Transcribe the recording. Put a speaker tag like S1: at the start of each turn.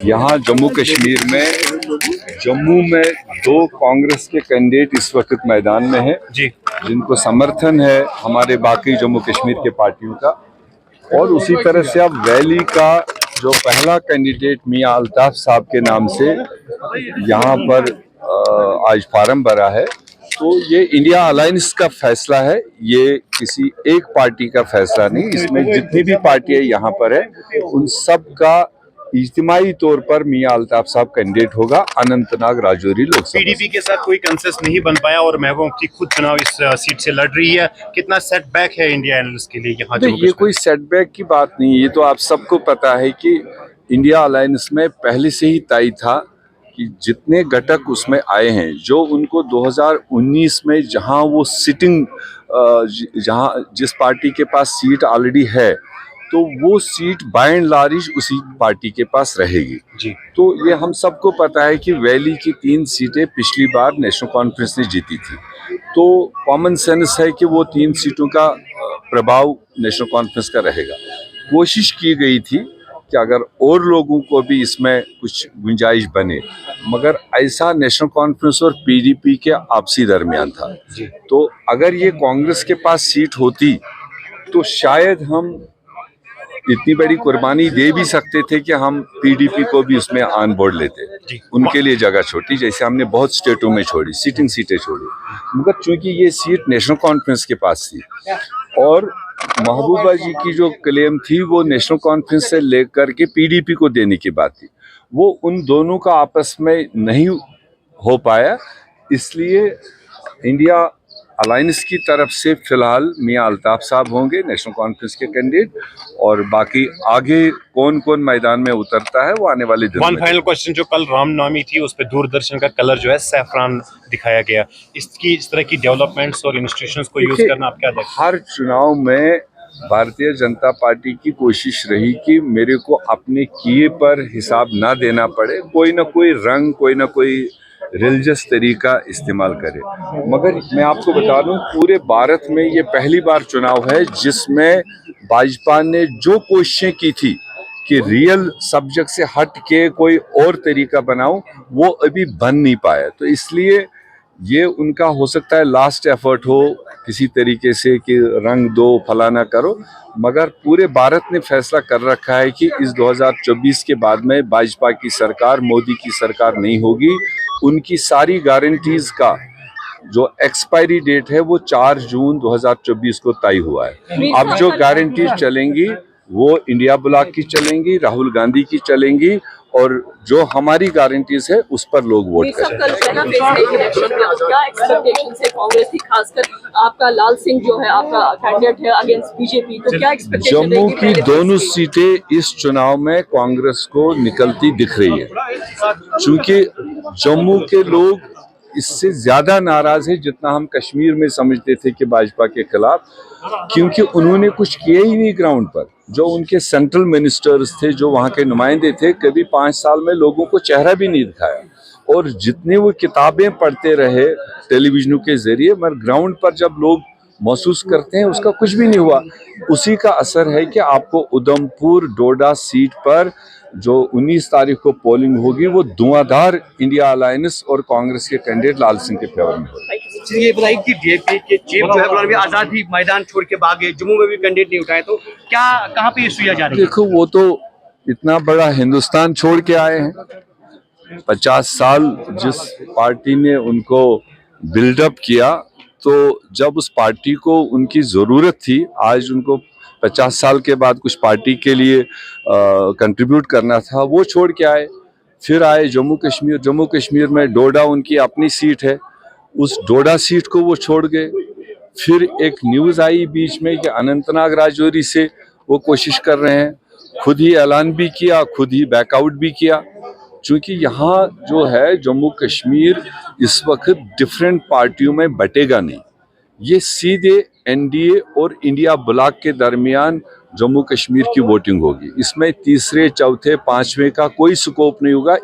S1: यहाँ जम्मू कश्मीर में जम्मू में दो कांग्रेस के कैंडिडेट इस वक्त मैदान में हैं जी, जिनको समर्थन है हमारे बाकी जम्मू कश्मीर के पार्टियों का। और उसी तरह से अब वैली का जो पहला कैंडिडेट मियां अल्ताफ साहब के नाम से यहाँ पर आज फार्म भरा है। तो ये इंडिया अलायंस का फैसला है, ये किसी एक पार्टी का फैसला नहीं। इसमें जितनी भी पार्टियां यहाँ पर है उन सब का इज्तिमाई तौर पर मियां अल्ताफ साहब कैंडिडेट होगा अनंतनाग राजौरी लोकसभा।
S2: पीडीपी के साथ कोई कंसेंसस नहीं बन पाया और महबूबा मुफ्ती खुद चुनाव इस सीट से लड़ रही है। कितना सेटबैक है इंडिया एनालिस्ट के लिए यहाँ?
S1: तो ये कोई सेटबैक की बात नहीं है, ये तो आप सबको पता है कि इंडिया अलायंस में पहले से ही तय था कि जितने घटक उसमें आए हैं, जो उनको 2019 में जहां वो सिटिंग जहां जिस पार्टी के पास सीट ऑलरेडी है तो वो सीट बाय एंड लार्ज उसी पार्टी के पास रहेगी जी। तो ये हम सबको पता है कि वैली की 3 सीटें पिछली बार नेशनल कॉन्फ्रेंस ने जीती थी, तो कॉमन सेंस है कि वो 3 सीटों का प्रभाव नेशनल कॉन्फ्रेंस का रहेगा। कोशिश की गई थी कि अगर और लोगों को भी इसमें कुछ गुंजाइश बने, मगर ऐसा नेशनल कॉन्फ्रेंस और पीडीपी के आपसी दरमियान था। तो अगर ये कांग्रेस के पास सीट होती तो शायद हम इतनी बड़ी कुर्बानी दे भी सकते थे कि हम पीडीपी को भी उसमें ऑन बोर्ड लेते। उनके लिए जगह छोटी, जैसे हमने बहुत स्टेटों में छोड़ी, सिटिंग सीटें छोड़ी, मगर चूंकि ये सीट नेशनल कॉन्फ्रेंस के पास थी और महबूबा जी की जो क्लेम थी वो नेशनल कॉन्फ्रेंस से लेकर के पीडीपी को देने की बात थी, वो उन दोनों का आपस में नहीं हो पाया। इसलिए इंडिया अलायंस की तरफ से फिलहाल मियां अल्ताफ साहब होंगे नेशनल कॉन्फ्रेंस के कैंडिडेट, और बाकी आगे कौन कौन मैदान में उतरता है वो आने वाले दिनों में।
S2: वन फाइनल क्वेश्चन, जो कल रामनवमी थी उस पर दूरदर्शन का कलर जो है सैफरान दिखाया गया, इस तरह की डेवलपमेंट्स और इंस्टीट्यूशंस को यूज करना आप क्या देखते हैं?
S1: हर चुनाव में भारतीय जनता पार्टी की कोशिश रही कि मेरे को अपने किए पर हिसाब ना देना पड़े, कोई ना कोई रंग, कोई ना कोई रिलीजियस तरीका इस्तेमाल करे। मगर मैं आपको बता दूं, पूरे भारत में ये पहली बार चुनाव है जिसमें भाजपा ने जो कोशिशें की थी कि रियल सब्जेक्ट से हट के कोई और तरीका बनाऊं, वो अभी बन नहीं पाया। तो इसलिए ये उनका हो सकता है लास्ट एफर्ट हो किसी तरीके से कि रंग दो, फलाना करो, मगर पूरे भारत ने फैसला कर रखा है कि इस 2024 के बाद में भाजपा की सरकार, मोदी की सरकार नहीं होगी। उनकी सारी गारंटीज का जो एक्सपायरी डेट है वो 4 जून 2024 को तय हुआ है। अब जो गारंटीज चलेंगी वो इंडिया ब्लॉक की चलेंगी, राहुल गांधी की चलेंगी, और जो हमारी गारंटीज है उस पर लोग वोट करेंगे।
S3: क्या एक्सपेक्टेशंस है कांग्रेस की, खासकर आपका लाल सिंह जो है आपका कैंडिडेट है अगेंस्ट बीजेपी, तो क्या एक्सपेक्टेशन?
S1: जम्मू की दोनों सीटें इस चुनाव में कांग्रेस को निकलती दिख रही है, क्योंकि जम्मू के लोग इससे ज्यादा नाराज है जितना हम कश्मीर में समझते थे कि भाजपा के खिलाफ, क्योंकि उन्होंने कुछ किया ही नहीं ग्राउंड पर। जो उनके सेंट्रल मिनिस्टर्स थे, जो वहाँ के नुमाइंदे थे, कभी 5 साल में लोगों को चेहरा भी नहीं दिखाया, और जितने वो किताबें पढ़ते रहे टेलीविजनों के जरिए, मगर ग्राउंड पर जब लोग महसूस करते हैं उसका कुछ भी नहीं हुआ। उसी का असर है कि आपको उधमपुर डोडा सीट पर जो 19 तारीख को पोलिंग होगी वो धुआंधार इंडिया अलायंस और कांग्रेस के कैंडिडेट लाल सिंह के फेवर में होगी।
S4: ये बताइए कि जेपी के चीफ जो है आजाद ही मैदान छोड़ के भागे, जम्मू में भी कैंडिडेट नहीं उठाए, तो क्या कहाँ पे इशू जा रही है?
S1: देखो, वो तो इतना बड़ा हिंदुस्तान छोड़ के आए हैं, 50 साल जिस पार्टी ने उनको बिल्डअप किया, तो जब उस पार्टी को उनकी ज़रूरत थी, आज उनको 50 साल के बाद कुछ पार्टी के लिए कंट्रीब्यूट करना था, वो छोड़ के आए। फिर आए जम्मू कश्मीर में डोडा उनकी अपनी सीट है, उस डोडा सीट को वो छोड़ गए। फिर एक न्यूज़ आई बीच में कि अनंतनाग राजौरी से वो कोशिश कर रहे हैं, खुद ही ऐलान भी किया, खुद ही बैकआउट भी किया, क्योंकि यहाँ जो है जम्मू कश्मीर इस वक्त डिफरेंट पार्टियों में बटेगा नहीं। ये सीधे एनडीए और इंडिया ब्लॉक के दरमियान जम्मू कश्मीर की वोटिंग होगी। इसमें तीसरे, चौथे, पांचवें का कोई स्कोप नहीं होगा।